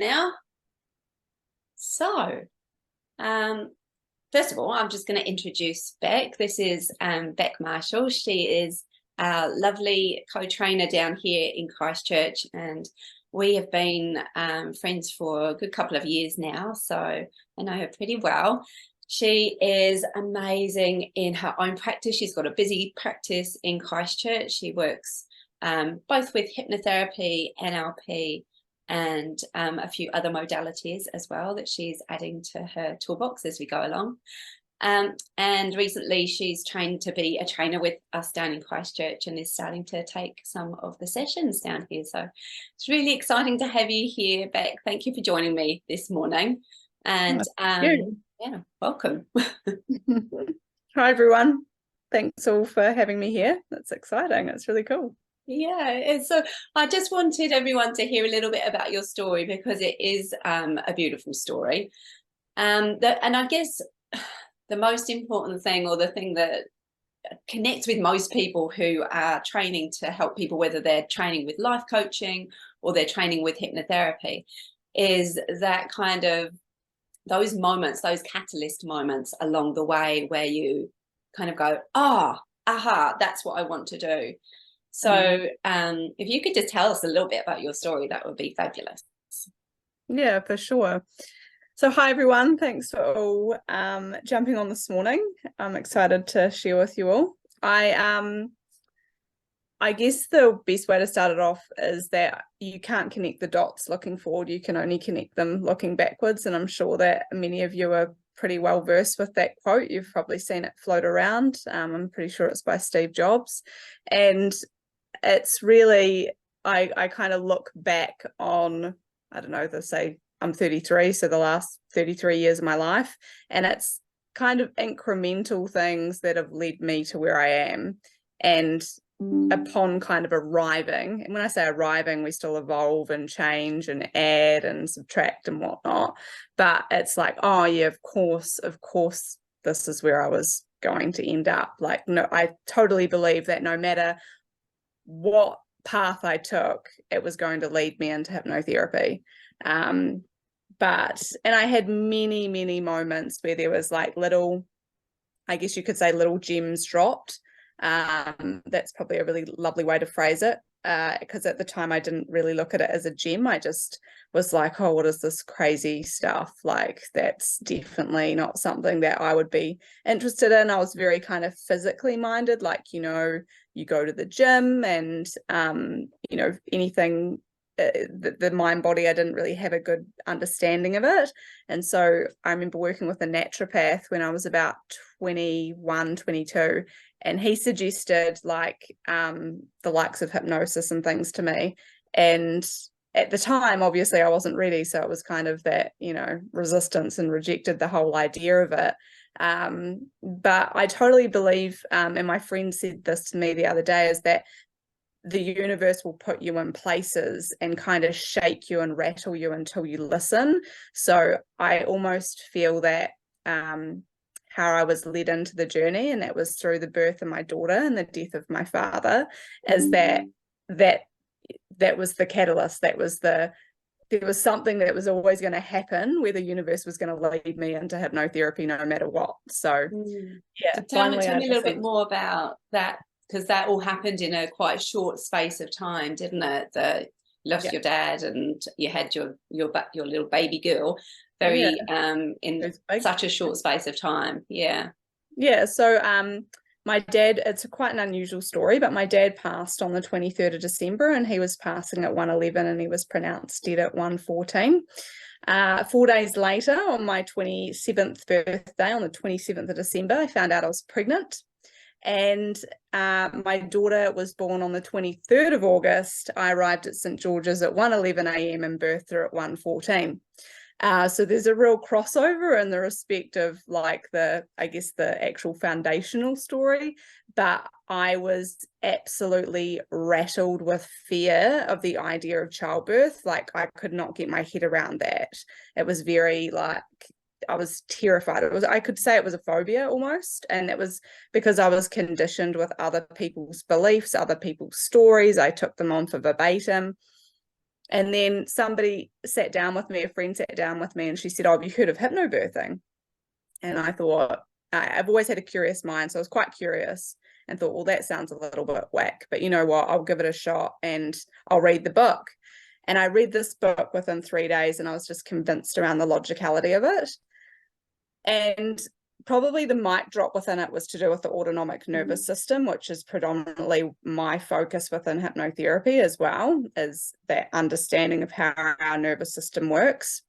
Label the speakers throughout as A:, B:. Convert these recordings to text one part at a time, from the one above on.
A: now. So, first of all, I'm just going to introduce Bec. This is Bec Marshall. She is our lovely co-trainer down here in Christchurch, and we have been friends for a good couple of years now, so I know her pretty well. She is amazing in her own practice. She's got a busy practice in Christchurch. She works both with hypnotherapy, NLP, and a few other modalities as well that she's adding to her toolbox as we go along. And recently she's trained to be a trainer with us down in Christchurch and is starting to take some of the sessions down here. So it's really exciting to have you here, Bec. Thank you for joining me this morning. And yeah, welcome.
B: Hi, everyone. Thanks all for having me here. That's exciting. It's really cool.
A: Yeah, so I just wanted everyone to hear a little bit about your story because it is a beautiful story. And I guess the most important thing, or the thing that connects with most people who are training to help people, whether they're training with life coaching or they're training with hypnotherapy, is that kind of those moments, those catalyst moments along the way where you kind of go, aha, that's what I want to do. So if you could just tell us a little bit about your story, that would be fabulous.
B: Yeah, for sure. So hi, everyone. Thanks for all jumping on this morning. I'm excited to share with you all. I guess the best way to start it off is that you can't connect the dots looking forward. You can only connect them looking backwards. And I'm sure that many of you are pretty well versed with that quote. You've probably seen it float around. I'm pretty sure it's by Steve Jobs. And it's really, I kind of look back on, I don't know, they say I'm 33, so the last 33 years of my life, and it's kind of incremental things that have led me to where I am. And upon kind of arriving, and when I say arriving, we still evolve and change and add and subtract and whatnot, but it's like, oh yeah, of course, this is where I was going to end up. Like, no, I totally believe that no matter what path I took, it was going to lead me into hypnotherapy. And I had many moments where there was like little, I guess you could say, little gems dropped. That's probably a really lovely way to phrase it, because at the time I didn't really look at it as a gem. I just was like, oh, what is this crazy stuff? Like, that's definitely not something that I would be interested in. I was very kind of physically minded, like, you know, you go to the gym and, you know, anything, the mind body, I didn't really have a good understanding of it. And so I remember working with a naturopath when I was about 21, 22, and he suggested like the likes of hypnosis and things to me. And at the time, obviously I wasn't ready. So it was kind of that, you know, resistance, and rejected the whole idea of it. But I totally believe, and my friend said this to me the other day, is that the universe will put you in places and kind of shake you and rattle you until you listen. So I almost feel that how I was led into the journey, and that was through the birth of my daughter and the death of my father, is that was the catalyst. There was something that was always going to happen, where the universe was going to lead me into hypnotherapy no matter what. So yeah,
A: so tell me a little bit more about that, because that all happened in a quite short space of time, didn't it? You lost your dad and you had your little baby girl in such a short space of time.
B: So my dad, it's quite an unusual story, but my dad passed on the 23rd of December, and he was passing at 1:11, and he was pronounced dead at 1:14. 4 days later, on my 27th birthday, on the 27th of December, I found out I was pregnant. And my daughter was born on the 23rd of August. I arrived at St. George's at 1:11 a.m. and birthed her at 1:14. So there's a real crossover in the respect of like the actual foundational story, but I was absolutely rattled with fear of the idea of childbirth. Like, I could not get my head around that. It was very like, I was terrified. I could say it was a phobia almost. And it was because I was conditioned with other people's beliefs, other people's stories. I took them on for verbatim. And then somebody sat down with me, a friend sat down with me, and she said, oh, have you heard of hypnobirthing? And I thought, I've always had a curious mind, so I was quite curious and thought, well, that sounds a little bit whack, but you know what, I'll give it a shot and I'll read the book. And I read this book within 3 days, and I was just convinced around the logicality of it. And probably the mic drop within it was to do with the autonomic nervous system, which is predominantly my focus within hypnotherapy as well, is that understanding of how our nervous system works.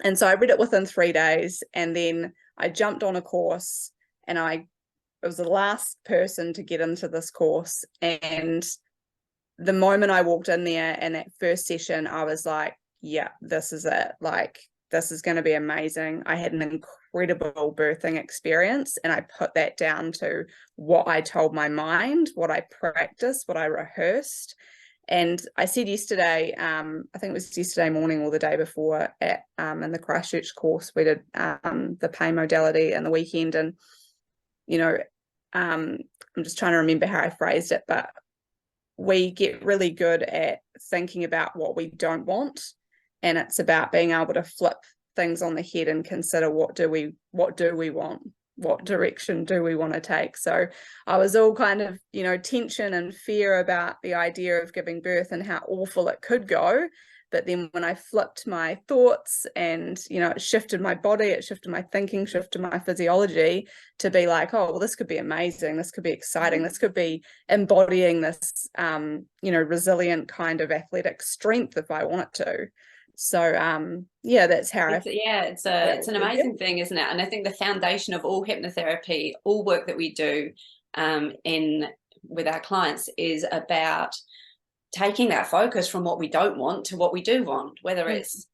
B: And so I read it within 3 days, and then I jumped on a course, and I was the last person to get into this course. And the moment I walked in there in that first session, I was like, yeah, this is it. Like, this is going to be amazing. I had an incredible birthing experience, and I put that down to what I told my mind, what I practiced, what I rehearsed. And I said yesterday, I think it was yesterday morning or the day before at in the Christchurch course, we did the pain modality and the weekend. And, you know, I'm just trying to remember how I phrased it, but we get really good at thinking about what we don't want. And it's about being able to flip things on the head and consider what do we want? What direction do we want to take? So I was all kind of, you know, tension and fear about the idea of giving birth and how awful it could go. But then when I flipped my thoughts and, you know, it shifted my body, it shifted my thinking, shifted my physiology to be like, oh, well, this could be amazing. This could be exciting. This could be embodying this, you know, resilient kind of athletic strength if I want it to. So yeah, that's how
A: it's an amazing thing, isn't it? And I think the foundation of all hypnotherapy, all work that we do with our clients, is about taking that focus from what we don't want to what we do want, whether it's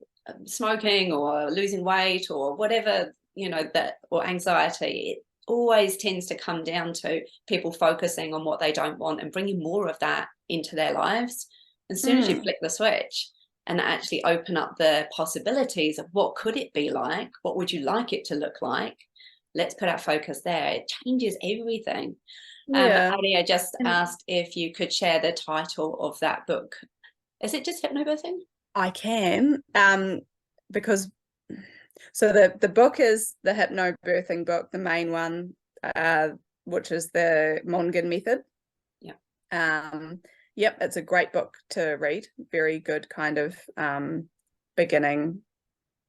A: smoking or losing weight or whatever, you know, that, or anxiety. It always tends to come down to people focusing on what they don't want and bringing more of that into their lives. As soon as you flick the switch and actually open up the possibilities of what could it be like, what would you like it to look like, let's put our focus there. It changes everything. Adia just asked if you could share the title of that book. Is it just hypnobirthing?
B: I can, because so the book is the hypnobirthing book, the main one, which is the Mongan method.
A: Yeah.
B: Yep, it's a great book to read. Very good kind of beginning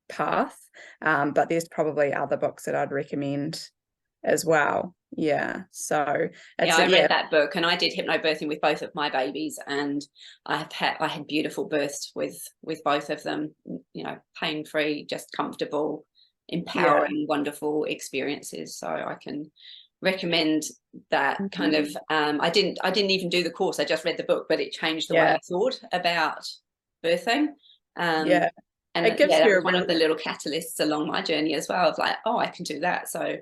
B: path. But there's probably other books that I'd recommend as well. Yeah. So
A: I read that book, and I did hypnobirthing with both of my babies, and I had beautiful births with both of them, you know, pain-free, just comfortable, empowering, wonderful experiences. So I can recommend that kind of I didn't even do the course, I just read the book, but it changed the way I thought about birthing. And it gives you one of the little catalysts along my journey as well, of like, oh, I can do that. So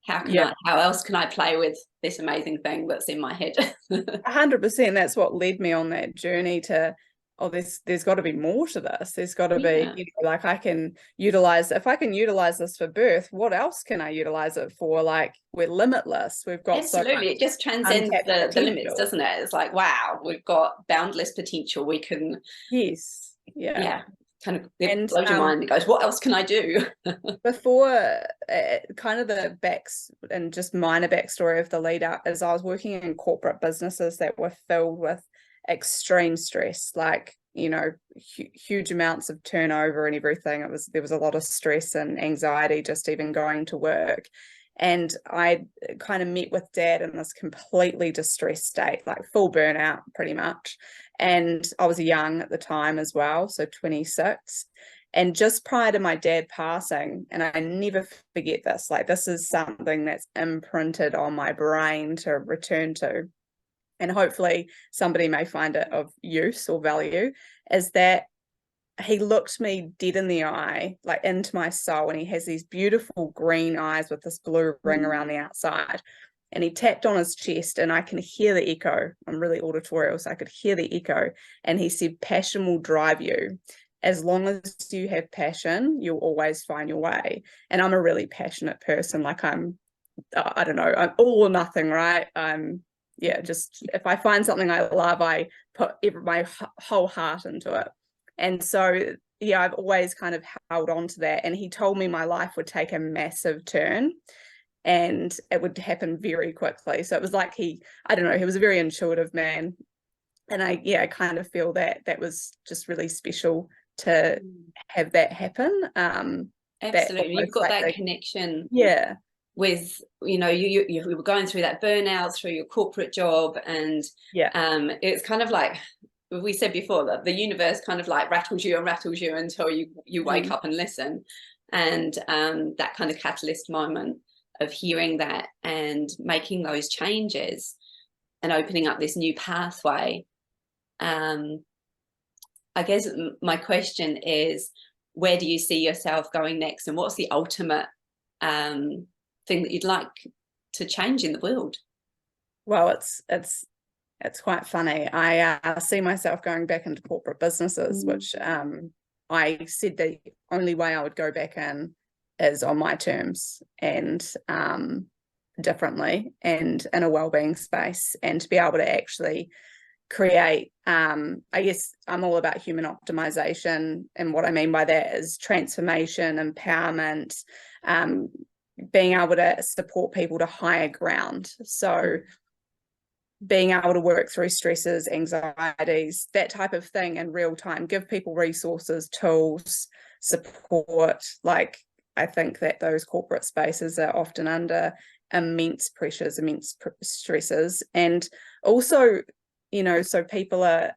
A: how else can I play with this amazing thing that's in my head?
B: 100%. That's what led me on that journey to, oh, there's got to be more to this. There's got to be, you know, like, if I can utilize this for birth, what else can I utilize it for? Like, we're limitless. We've got
A: absolutely, it just transcends the limits, doesn't it? It's like, wow, we've got boundless potential. We can kind of, it blows your mind. It goes, what else can I do?
B: Before, kind of the backs and just minor backstory of the lead up is I was working in corporate businesses that were filled with extreme stress, like, you know, huge amounts of turnover and everything. There was a lot of stress and anxiety just even going to work. And I kind of met with Dad in this completely distressed state, like full burnout pretty much. And I was young at the time as well, so 26. And just prior to my dad passing, and I never forget this, like, this is something that's imprinted on my brain to return to, and hopefully somebody may find it of use or value, is that he looked me dead in the eye, like into my soul, and he has these beautiful green eyes with this blue ring around the outside. And he tapped on his chest, and I can hear the echo. I'm really auditorial, so I could hear the echo. And he said, passion will drive you. As long as you have passion, you'll always find your way. And I'm a really passionate person. Like, I don't know, I'm all or nothing, right? I'm just if I find something I love, I put my whole heart into it. And so yeah, I've always kind of held on to that. And he told me my life would take a massive turn and it would happen very quickly. So it was like I don't know, he was a very intuitive man. And I kind of feel that was just really special to have that happen.
A: Absolutely. You've got that connection.
B: Yeah.
A: With, you were going through that burnout through your corporate job, and it's kind of like we said before, that the universe kind of like rattles you until you wake up and listen. And that kind of catalyst moment of hearing that and making those changes and opening up this new pathway. I guess my question is, where do you see yourself going next, and what's the ultimate thing that you'd like to change in the world?
B: Well, it's quite funny. I see myself going back into corporate businesses, which I said the only way I would go back in is on my terms and differently and in a wellbeing space, and to be able to actually create, I guess I'm all about human optimization, and what I mean by that is transformation, empowerment, being able to support people to higher ground. So being able to work through stresses, anxieties, that type of thing in real time, give people resources, tools, support. Like, I think that those corporate spaces are often under immense pressures, immense stresses. And also, so people are,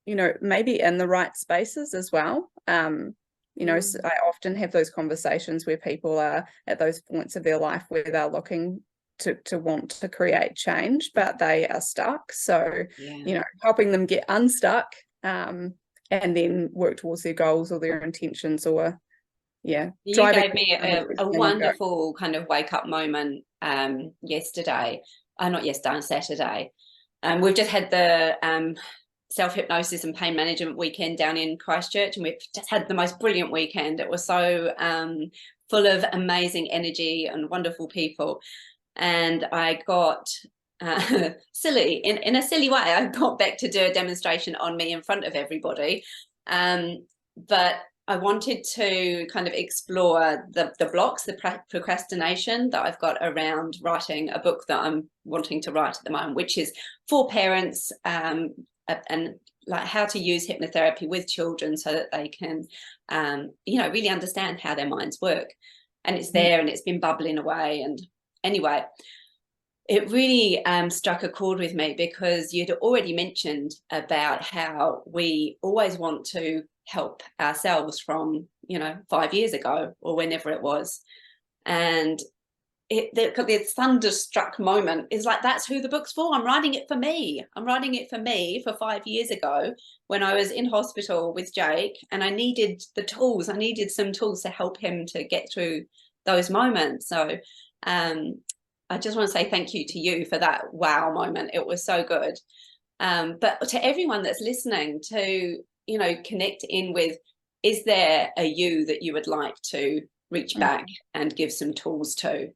B: maybe in the right spaces as well. So I often have those conversations where people are at those points of their life where they're looking to want to create change, but they are stuck. So, helping them get unstuck, and then work towards their goals or their intentions, or you gave me
A: a wonderful kind of wake up moment yesterday. Not yesterday, on Saturday. We've just had the self-hypnosis and pain management weekend down in Christchurch, and we've just had the most brilliant weekend. It was so full of amazing energy and wonderful people. And I got silly, in a silly way, I got back to do a demonstration on me in front of everybody. But I wanted to kind of explore the blocks, the procrastination that I've got around writing a book that I'm wanting to write at the moment, which is for parents, and like how to use hypnotherapy with children so that they can, really understand how their minds work. And it's there, and it's been bubbling away. And anyway, it really struck a chord with me, because you'd already mentioned about how we always want to help ourselves from 5 years ago or whenever it was. And the thunderstruck moment is like, that's who the book's for. I'm writing it for me. I'm writing it for me for 5 years ago when I was in hospital with Jake, and I needed the tools. I needed some tools to help him to get through those moments. So I just want to say thank you to you for that wow moment. It was so good. But to everyone that's listening, to connect in with, is there a you that you would like to reach back and give some tools to?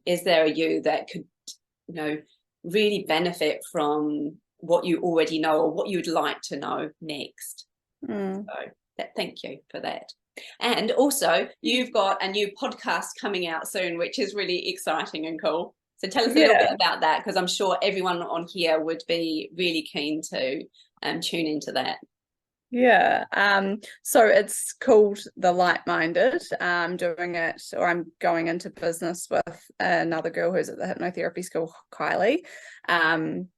A: Is there a you that could really benefit from what you already know, or what you'd like to know next? So thank you for that. And also, you've got a new podcast coming out soon, which is really exciting and cool. So tell us a little bit about that, because I'm sure everyone on here would be really keen to tune into that.
B: So it's called The Light-Minded. I'm doing it, or I'm going into business with another girl who's at the hypnotherapy school, Kylie, and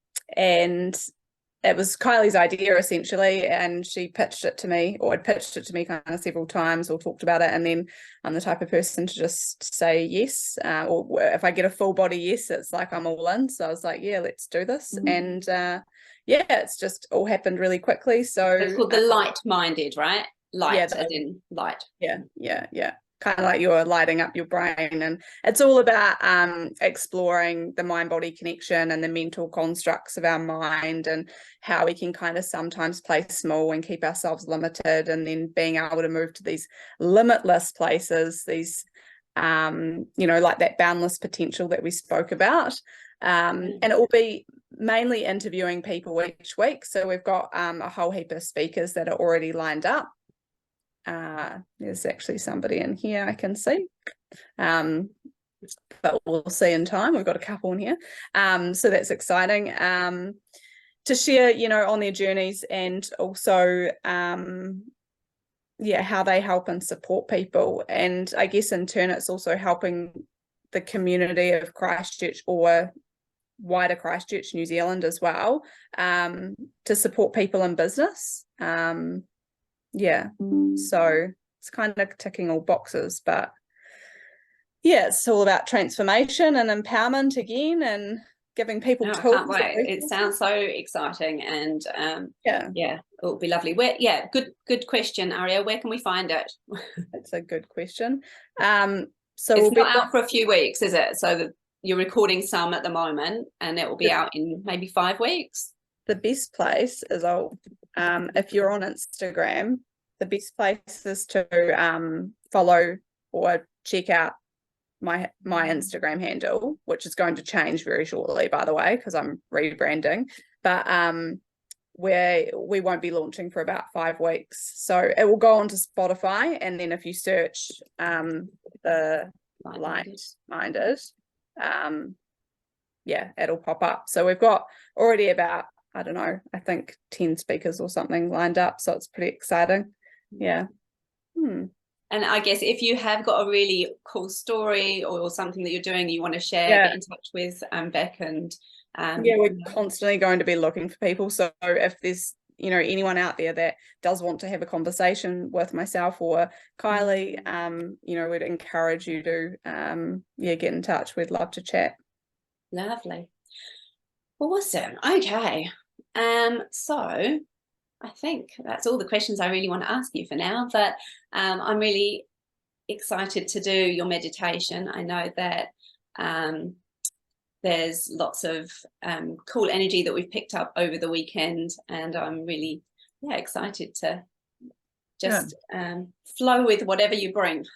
B: it was Kylie's idea essentially, and she pitched it to me, or had pitched it to me kind of several times, or talked about it, and then I'm the type of person to just say yes, or if I get a full body yes, it's like I'm all in. So I was like, yeah, let's do this. And it's just all happened really quickly. So
A: it's called The Light-Minded, right? Light, as in light.
B: Yeah. Kind of like you're lighting up your brain, and it's all about exploring the mind-body connection and the mental constructs of our mind, and how we can kind of sometimes play small and keep ourselves limited, and then being able to move to these limitless places, these like that boundless potential that we spoke about. And it will be mainly interviewing people each week. So we've got a whole heap of speakers that are already lined up. There's actually somebody in here I can see. But we'll see in time. We've got a couple in here. So that's exciting. To share, on their journeys, and also how they help and support people. And I guess in turn it's also helping the community of Christchurch, or wider Christchurch, New Zealand as well, to support people in business. So it's kind of ticking all boxes, but it's all about transformation and empowerment again, and giving people tools.
A: I can't wait. It sounds so exciting, and it'll be lovely. Good question, Aria. Where can we find it?
B: That's a good question.
A: So it's not out for a few weeks, is it? So that you're recording some at the moment, and it will be out in maybe 5 weeks.
B: The best place is if you're on Instagram, the best place is to follow or check out my Instagram handle, which is going to change very shortly, by the way, because I'm rebranding. But where we won't be launching for about 5 weeks, so it will go onto Spotify, and then if you search the Light-Minded, it'll pop up. So we've got already about, I don't know, I think 10 speakers or something lined up, so it's pretty exciting.
A: And I guess if you have got a really cool story or something that you're doing you want to share, get in touch with Bec. And
B: we're constantly going to be looking for people. So if there's anyone out there that does want to have a conversation with myself or Kylie, we'd encourage you to get in touch. We'd love to chat.
A: Lovely. Awesome. Okay. So I think that's all the questions I really want to ask you for now, but I'm really excited to do your meditation. I know that there's lots of cool energy that we've picked up over the weekend, and I'm really excited to just flow with whatever you bring.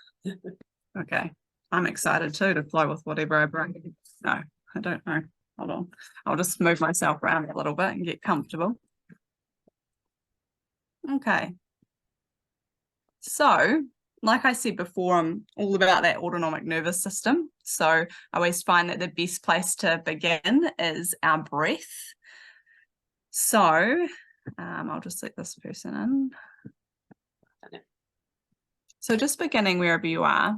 B: Okay. I'm excited too to flow with whatever I bring. No, I don't know. Hold on. I'll just move myself around a little bit and get comfortable. Okay. So, like I said before, I'm all about that autonomic nervous system. So I always find that the best place to begin is our breath. So I'll just let this person in. So just beginning wherever you are,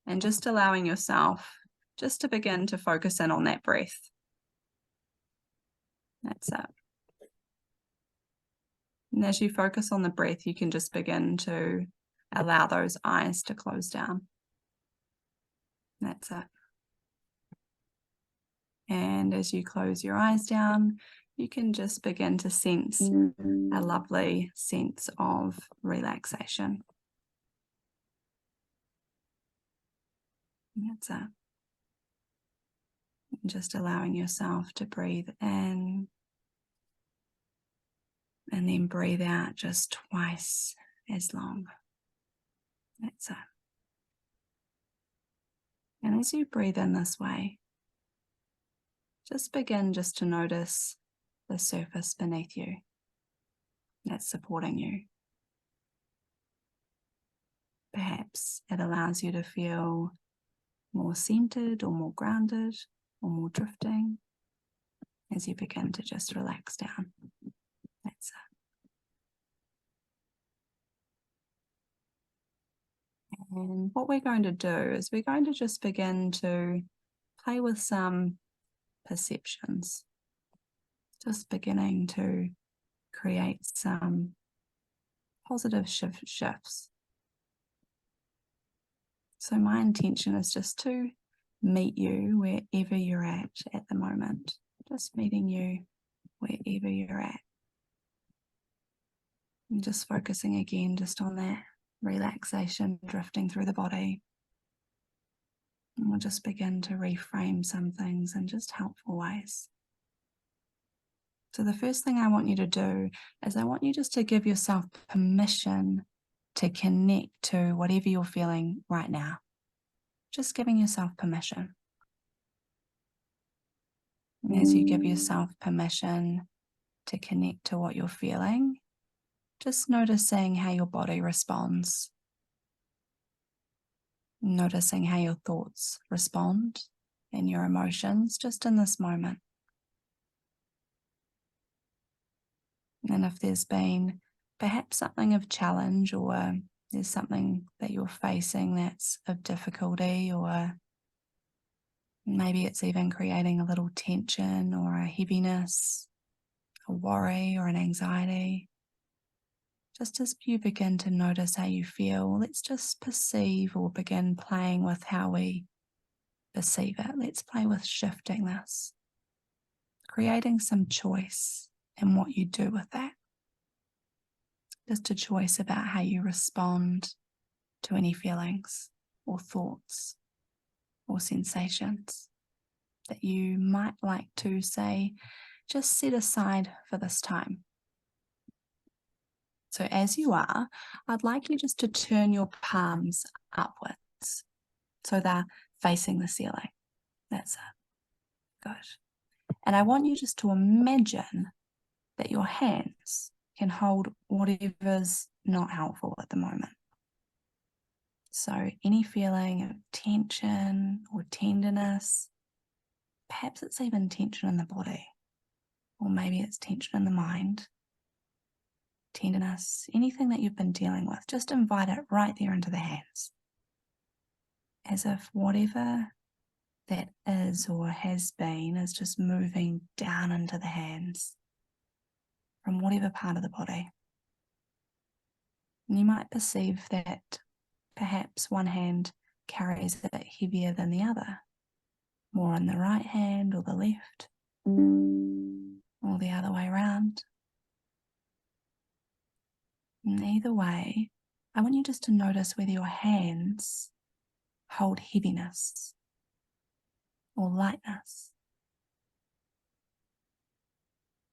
B: and just allowing yourself just to begin to focus in on that breath. That's it. And as you focus on the breath, you can just begin to allow those eyes to close down. That's it. And as you close your eyes down, you can just begin to sense a lovely sense of relaxation. That's it. And just allowing yourself to breathe in and then breathe out just twice as long. That's it. And as you breathe in this way, just begin just to notice the surface beneath you that's supporting you. Perhaps it allows you to feel more centered or more grounded or more drifting as you begin to just relax down. That's it. And what we're going to do is we're going to just begin to play with some perceptions. Just beginning to create some positive shifts. So my intention is just to meet you wherever you're at the moment. Just meeting you wherever you're at. And just focusing again just on that relaxation drifting through the body. And we'll just begin to reframe some things in just helpful ways. So the first thing I want you to do is I want you just to give yourself permission to connect to whatever you're feeling right now. Just giving yourself permission.
C: As you give yourself permission to connect to what you're feeling, just noticing how your body responds, noticing how your thoughts respond and your emotions just in this moment. And if there's been perhaps something of challenge, or there's something that you're facing that's of difficulty, or maybe it's even creating a little tension or a heaviness, a worry or an anxiety, just as you begin to notice how you feel, let's just perceive or begin playing with how we perceive it. Let's play with shifting this, creating some choice in what you do with that. Just a choice about how you respond to any feelings or thoughts or sensations that you might like to, say, just set aside for this time. So as you are, I'd like you just to turn your palms upwards so they're facing the ceiling. That's it. Good. And I want you just to imagine that your hands can hold whatever's not helpful at the moment. So any feeling of tension or tenderness, perhaps it's even tension in the body, or maybe it's tension in the mind, tenderness, anything that you've been dealing with, just invite it right there into the hands. As if whatever that is or has been is just moving down into the hands from whatever part of the body. And you might perceive that perhaps one hand carries it heavier than the other, more on the right hand or the left, or the other way around. And either way, I want you just to notice whether your hands hold heaviness or lightness.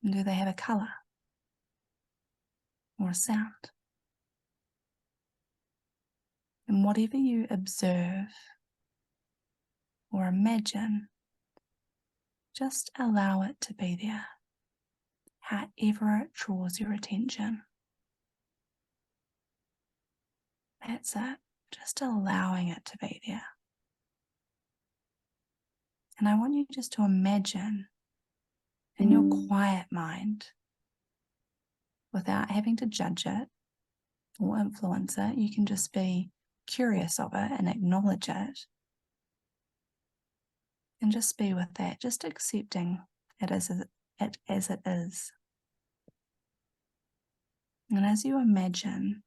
C: And do they have a colour or a sound? And whatever you observe or imagine, just allow it to be there, however it draws your attention. That's it, just allowing it to be there. And I want you just to imagine in your quiet mind, without having to judge it or influence it, you can just be curious of it and acknowledge it. And just be with that, just accepting it as it is. And as you imagine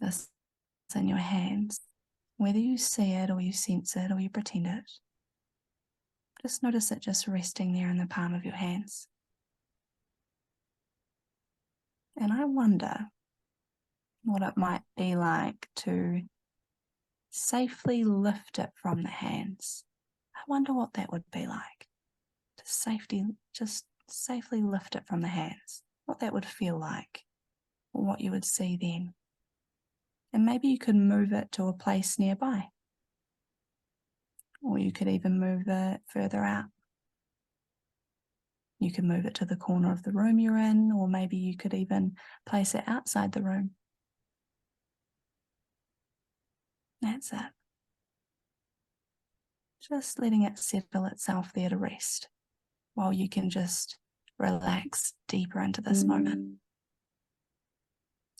C: this in your hands, whether you see it or you sense it or you pretend it, just notice it just resting there in the palm of your hands. And I wonder what it might be like to safely lift it from the hands. I wonder what that would be like, to just safely lift it from the hands, what that would feel like, or what you would see then. And maybe you could move it to a place nearby, or you could even move it further out. You could move it to the corner of the room you're in, or maybe you could even place it outside the room. That's it. Just letting it settle itself there to rest, while you can just relax deeper into this moment.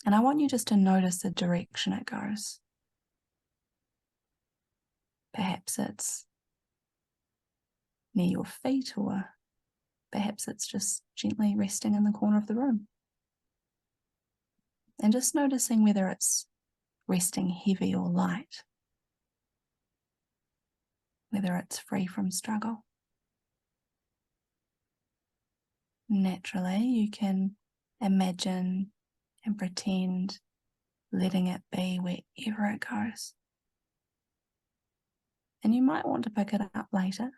C: And I want you just to notice the direction it goes. Perhaps it's near your feet, or perhaps it's just gently resting in the corner of the room. And just noticing whether it's resting heavy or light, whether it's free from struggle. Naturally, you can imagine and pretend letting it be wherever it goes. And you might want to pick it up later.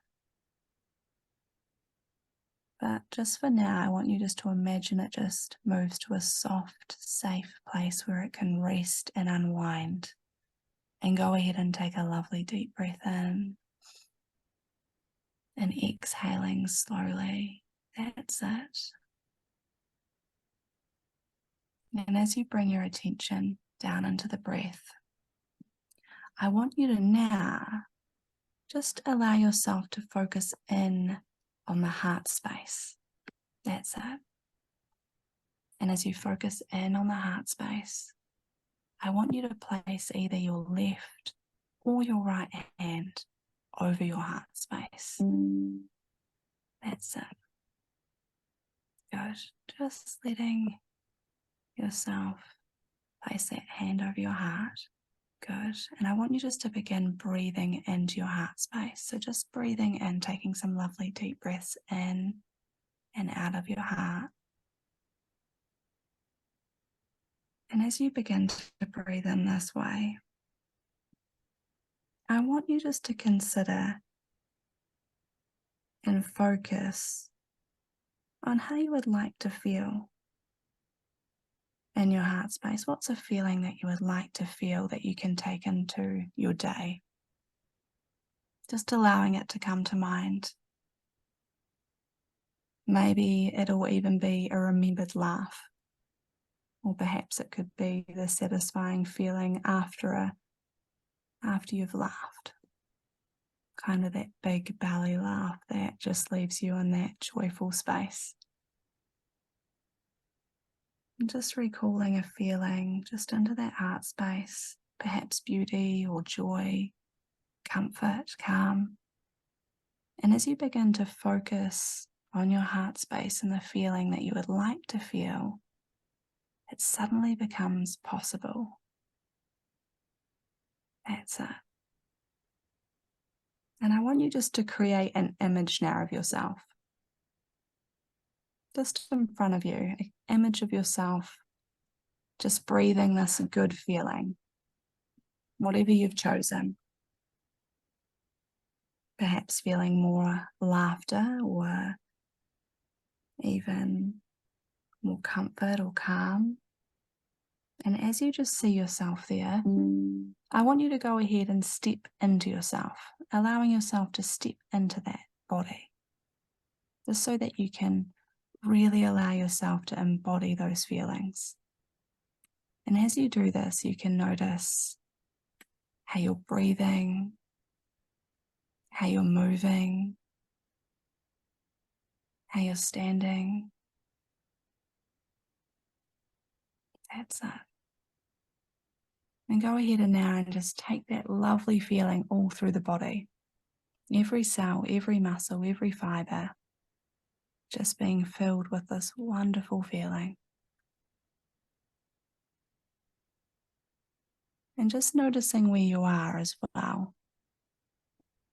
C: But just for now, I want you just to imagine it just moves to a soft, safe place where it can rest and unwind. And go ahead and take a lovely deep breath in. and exhaling slowly. That's it. And as you bring your attention down into the breath, I want you to now just allow yourself to focus in on the heart space. That's it. And as you focus in on the heart space, I want you to place either your left or your right hand over your heart space. That's it. Good. Just letting yourself place that hand over your heart. Good. And I want you just to begin breathing into your heart space. So just breathing in, taking some lovely deep breaths in and out of your heart. And as you begin to breathe in this way, I want you just to consider and focus on how you would like to feel in your heart space. What's a feeling that you would like to feel that you can take into your day? Just allowing it to come to mind. Maybe it'll even be a remembered laugh, or perhaps it could be the satisfying feeling after you've laughed. Kind of that big belly laugh that just leaves you in that joyful space. And just recalling a feeling just into that heart space, perhaps beauty or joy, comfort, calm. And as you begin to focus on your heart space and the feeling that you would like to feel, it suddenly becomes possible. That's it. And I want you just to create an image now of yourself. Just in front of you, an image of yourself, just breathing this good feeling, whatever you've chosen. Perhaps feeling more laughter or even more comfort or calm. And as you just see yourself there, I want you to go ahead and step into yourself, allowing yourself to step into that body, just so that you can really allow yourself to embody those feelings. And as you do this, you can notice how you're breathing, how you're moving, how you're standing. That's it. And go ahead and now and just take that lovely feeling all through the body. Every cell, every muscle, every fiber, just being filled with this wonderful feeling. And just noticing where you are as well.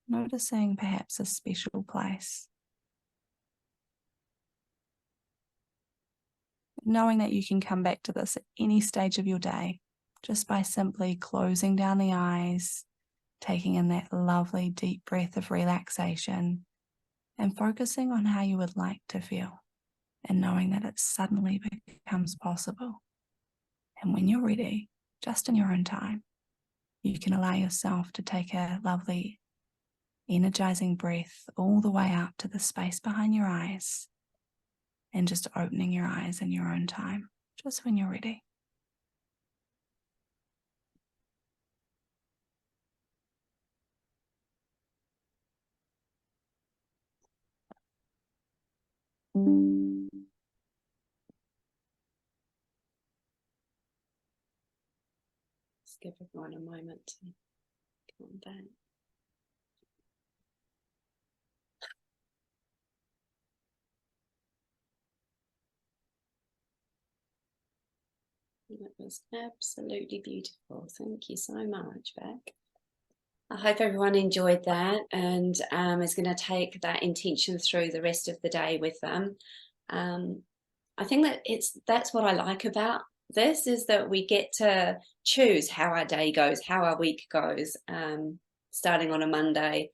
C: Noticing perhaps a special place. Knowing that you can come back to this at any stage of your day, just by simply closing down the eyes, taking in that lovely deep breath of relaxation, and focusing on how you would like to feel, and knowing that it suddenly becomes possible. And when you're ready, just in your own time, you can allow yourself to take a lovely, energizing breath all the way up to the space behind your eyes, and just opening your eyes in your own time, just when you're ready.
A: Just give everyone a moment to calm down. That was absolutely beautiful. Thank you so much, Bec. I hope everyone enjoyed that and is going to take that intention through the rest of the day with them. I think that that's what I like about this, is that we get to choose how our day goes, how our week goes, starting on a Monday,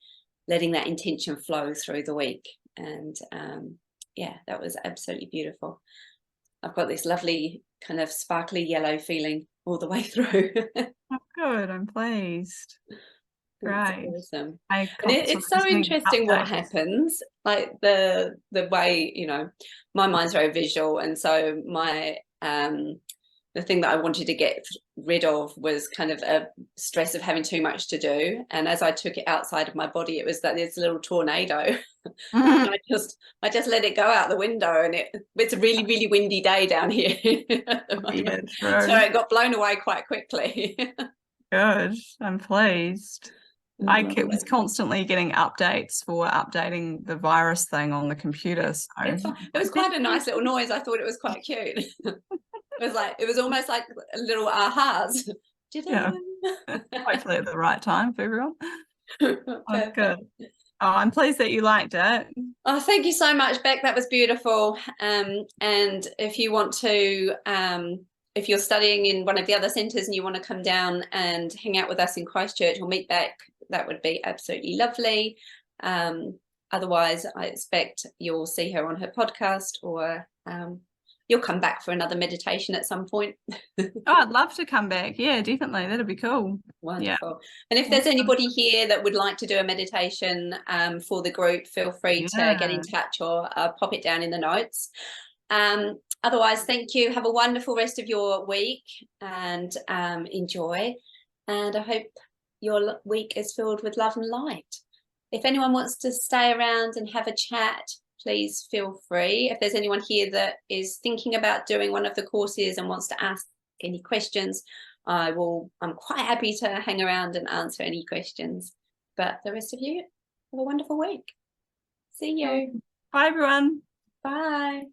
A: letting that intention flow through the week. And yeah, that was absolutely beautiful. I've got this lovely kind of sparkly yellow feeling all the way through.
B: Oh, good, I'm pleased.
A: That's
B: Great.
A: awesome.
B: I
A: And it's so interesting what happens, like the way, you know, my mind's very visual, and so my the thing that I wanted to get rid of was kind of a stress of having too much to do, and as I took it outside of my body, it was that this little tornado. I just let it go out the window, and it's a really, really windy day down here at the moment.
B: Yeah,
A: so it got blown away quite quickly.
B: Good. I'm pleased. I
A: Lovely.
B: was constantly getting updates for updating the virus thing on the computer. So
A: It was quite a nice little noise. I thought it was quite cute. It was almost like a little ahas.
B: Yeah. Hopefully at the right time for everyone. Oh, good. Oh, I'm pleased that you liked it.
A: Oh, thank you so much, Bec. That was beautiful. And if you want to, if you're studying in one of the other centres and you want to come down and hang out with us in Christchurch or meet Bec, that would be absolutely lovely. Otherwise, I expect you'll see her on her podcast, or you'll come back for another meditation at some point.
B: Oh, I'd love to come back. Yeah, definitely. That'd be cool.
A: Wonderful. Yeah. And if there's anybody here that would like to do a meditation for the group, feel free to get in touch or pop it down in the notes. Otherwise, thank you. Have a wonderful rest of your week and enjoy. And I hope your week is filled with love and light. If anyone wants to stay around and have a chat, please feel free. If there's anyone here that is thinking about doing one of the courses and wants to ask any questions, I'm quite happy to hang around and answer any questions. But the rest of you, have a wonderful week. See you.
B: Bye, everyone.
A: Bye.